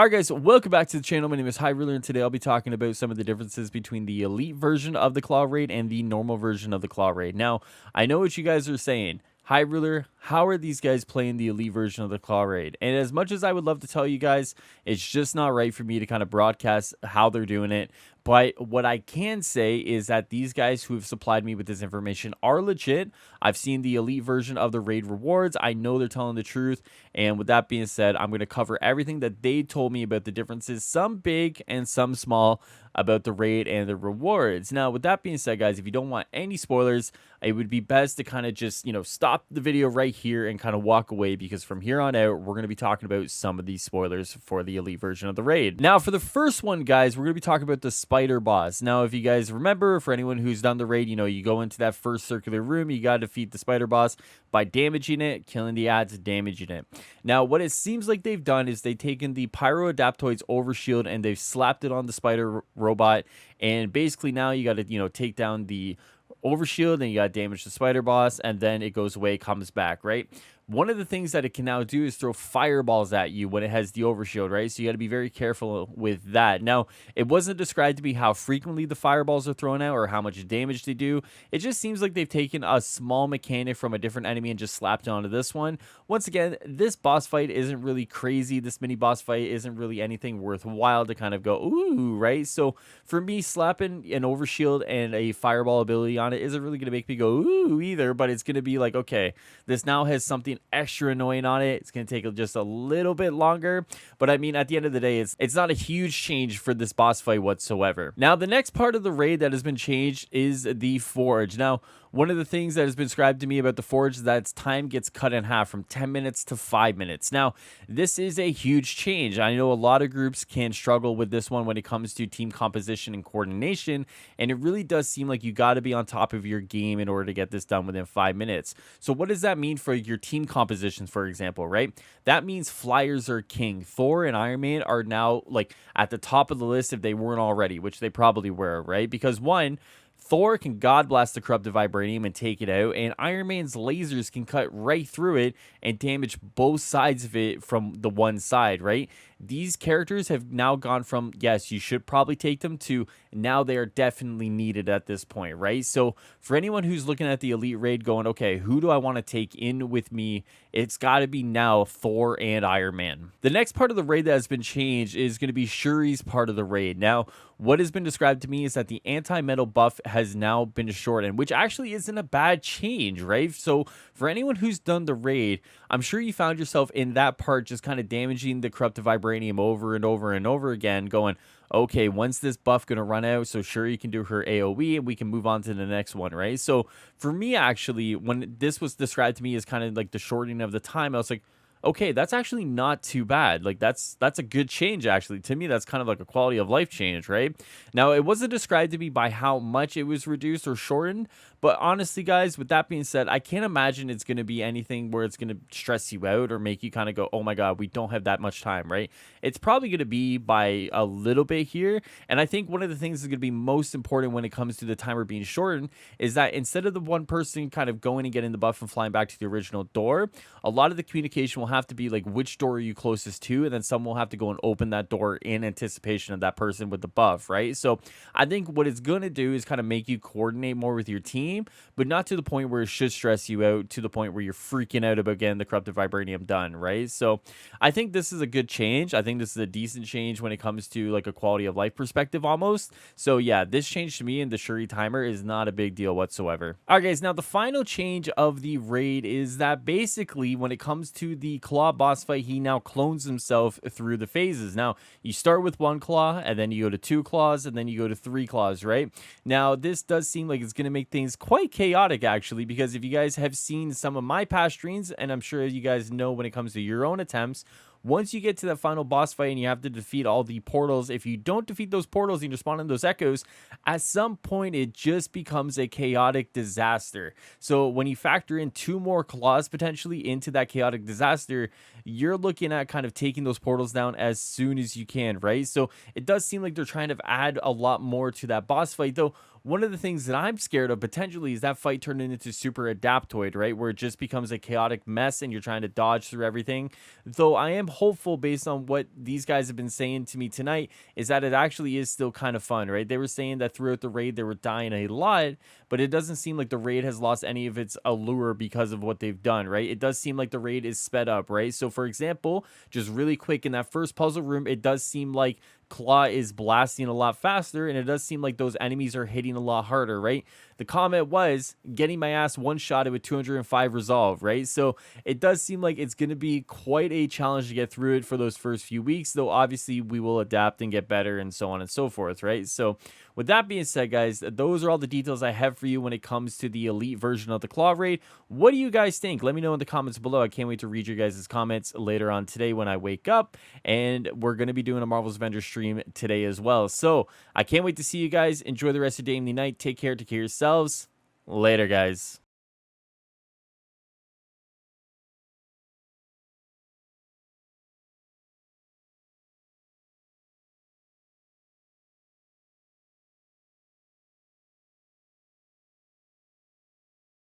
Alright guys, so welcome back to the channel. My name is Highruler, and today I'll be talking about some of the differences between the elite version of the claw raid and the normal version of the claw raid. Now, I know what you guys are saying. Highruler, how are these guys playing the elite version of the claw raid? And as much as I would love to tell you guys, it's just not right for me to kind of broadcast how they're doing it. But what I can say is that these guys who have supplied me with this information are legit. I've seen the elite version of the raid rewards. I know they're telling the truth. And with that being said, I'm going to cover everything that they told me about the differences, some big and some small, about the raid and the rewards. Now, with that being said, guys, if you don't want any spoilers, it would be best to kind of just, stop the video right here and kind of walk away, because from here on out, we're going to be talking about some of these spoilers for the elite version of the raid. Now, for the first one, guys, we're going to be talking about the spider boss. Now, if you guys remember, for anyone who's done the raid, you go into that first circular room, you got to defeat the spider boss by damaging it, killing the ads, damaging it. Now, what it seems like they've done is they've taken the Pyroadaptoid's overshield and they've slapped it on the spider robot, and basically now you got to, take down the overshield, then you got to damage the spider boss, and then it goes away, comes back, right? One of the things that it can now do is throw fireballs at you when it has the overshield, right? So you got to be very careful with that. Now, it wasn't described to be how frequently the fireballs are thrown out or how much damage they do. It just seems like they've taken a small mechanic from a different enemy and just slapped it onto this one. Once again, this boss fight isn't really crazy. This mini boss fight isn't really anything worthwhile to kind of go, ooh, right? So for me, slapping an overshield and a fireball ability on it isn't really going to make me go, ooh, either, but it's going to be like, okay, this now has something extra annoying on it. It's going to take just a little bit longer, but I mean, at the end of the day, it's not a huge change for this boss fight whatsoever. Now, the next part of the raid that has been changed is the forge. Now, one of the things that has been described to me about the forge is that its time gets cut in half from 10 minutes to 5 minutes. Now, this is a huge change. I know a lot of groups can struggle with this one when it comes to team composition and coordination, and it really does seem like you got to be on top of your game in order to get this done within 5 minutes. So what does that mean for your team compositions, for example, right? That means flyers are king. Thor and Iron Man are now like at the top of the list if they weren't already, which they probably were, right? Because one, Thor can God blast the corrupted vibranium and take it out, and Iron Man's lasers can cut right through it and damage both sides of it from the one side, right? These characters have now gone from, yes, you should probably take them, to now they are definitely needed at this point, right? So for anyone who's looking at the elite raid going, okay, who do I want to take in with me? It's got to be now Thor and Iron Man. The next part of the raid that has been changed is going to be Shuri's part of the raid. Now, what has been described to me is that the anti-metal buff has now been shortened, which actually isn't a bad change, right? So for anyone who's done the raid, I'm sure you found yourself in that part just kind of damaging the corrupted vibranium over and over and over again, going, okay, when's this buff going to run out so Shuri can do her AoE and we can move on to the next one, right? So for me, actually, when this was described to me as kind of like the shortening of the time, I was like, okay, that's actually not too bad. Like that's a good change, actually. To me, that's kind of like a quality of life change, right? Now, it wasn't described to me by how much it was reduced or shortened, but honestly, guys, with that being said, I can't imagine it's going to be anything where it's going to stress you out or make you kind of go, oh my God, we don't have that much time, right? It's probably going to be by a little bit here. And I think one of the things that's going to be most important when it comes to the timer being shortened is that instead of the one person kind of going and getting the buff and flying back to the original door, a lot of the communication will have to be like, which door are you closest to? And then someone will have to go and open that door in anticipation of that person with the buff, right? So I think what it's going to do is kind of make you coordinate more with your team, but not to the point where it should stress you out to the point where you're freaking out about getting the corrupted vibranium done, right? So I think this is a good change. I think this is a decent change when it comes to like a quality of life perspective almost. So yeah, this change to me in the Shuri timer is not a big deal whatsoever. All right, guys, now the final change of the raid is that basically when it comes to the claw boss fight, he now clones himself through the phases. Now, you start with one claw, and then you go to two claws, and then you go to three claws, right? Now, this does seem like it's going to make things quite chaotic, actually, because if you guys have seen some of my past streams, and I'm sure you guys know when it comes to your own attempts, once you get to that final boss fight and you have to defeat all the portals, if you don't defeat those portals and you spawn in those echoes, at some point it just becomes a chaotic disaster. So when you factor in 2 more claws potentially into that chaotic disaster, you're looking at kind of taking those portals down as soon as you can, right? So it does seem like they're trying to add a lot more to that boss fight, though. one of the things that I'm scared of potentially is that fight turning into Super Adaptoid, right? Where it just becomes a chaotic mess and you're trying to dodge through everything. Though I am hopeful based on what these guys have been saying to me tonight is that it actually is still kind of fun, right? They were saying that throughout the raid they were dying a lot, but it doesn't seem like the raid has lost any of its allure because of what they've done, right? It does seem like the raid is sped up, right? So for example, just really quick in that first puzzle room, it does seem like KLAUE is blasting a lot faster, and it does seem like those enemies are hitting a lot harder, right? The comment was getting my ass one shotted with 205 resolve, right? So it does seem like it's going to be quite a challenge to get through it for those first few weeks, though obviously we will adapt and get better and so on and so forth, right? So with that being said, guys, those are all the details I have for you when it comes to the elite version of the KLAUE raid. What do you guys think? Let me know in the comments below. I can't wait to read your guys' comments later on today when I wake up, and we're going to be doing a Marvel's Avengers stream today as well. So I can't wait to see you guys. Enjoy the rest of the day and the night. Take care of yourselves. Later, guys.